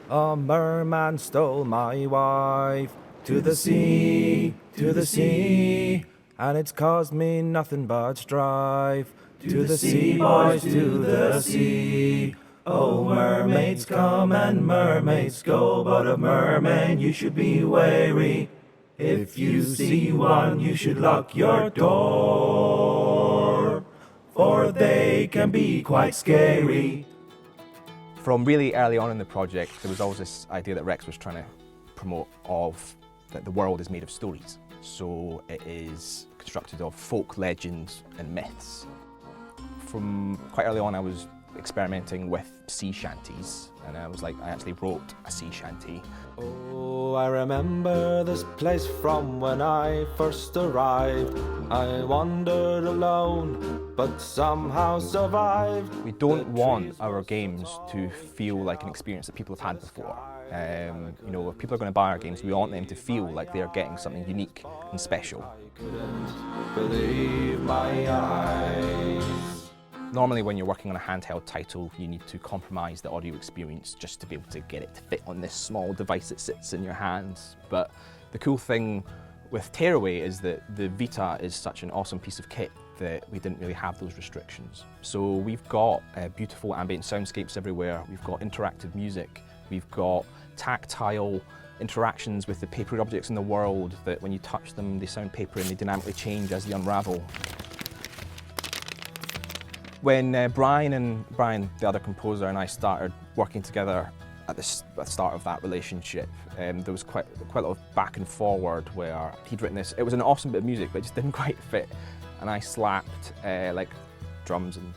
A merman stole my wife to the sea, and it's caused me nothing but strife. To the sea, boys, to the sea. Oh, mermaids come and mermaids go, but of mermen you should be wary. If you see one, you should lock your door, for they can be quite scary. From really early on in the project, there was always this idea that Rex was trying to promote that the world is made of stories. So it is constructed of folk legends and myths. From quite early on, I was experimenting with sea shanties, and I actually wrote a sea shanty. Oh, I remember this place from when I first arrived. I wandered alone, but somehow survived. We don't want our games to feel like an experience that people have had before. You know, if people are going to buy our games, we want them to feel like they're getting something unique and special. I couldn't believe my eyes. Normally when you're working on a handheld title, you need to compromise the audio experience just to be able to get it to fit on this small device that sits in your hands. But the cool thing with Tearaway is that the Vita is such an awesome piece of kit that we didn't really have those restrictions. So we've got beautiful ambient soundscapes everywhere, we've got interactive music, we've got tactile interactions with the papery objects in the world that when you touch them they sound papery and they dynamically change as they unravel. When Brian, the other composer, and I started working together at the start of that relationship, there was quite a lot of back and forward where he'd written this. It was an awesome bit of music, but it just didn't quite fit. And I slapped like drums and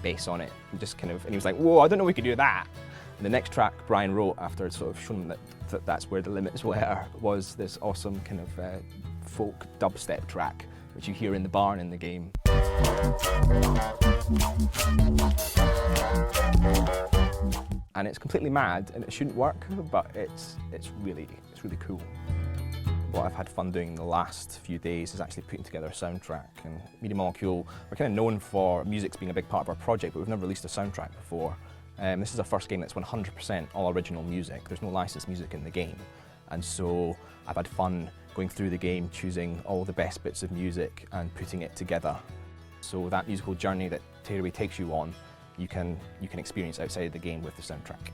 bass on it, and he was like, "Whoa, I don't know we could do that." And the next track Brian wrote after I'd sort of shown him that that's where the limits were, was this awesome kind of folk dubstep track, which you hear in the barn in the game. And it's completely mad and it shouldn't work, but it's really cool. What I've had fun doing the last few days is actually putting together a soundtrack. And Media Molecule, we're kind of known for music being a big part of our project, but we've never released a soundtrack before. This is our first game that's 100% all original music. There's no licensed music in the game. And so I've had fun going through the game, choosing all the best bits of music and putting it together. So that musical journey that Tearaway takes you on, you can experience outside the game with the soundtrack.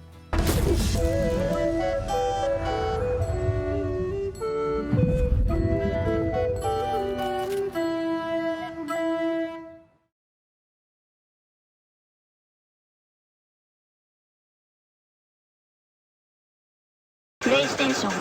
PlayStation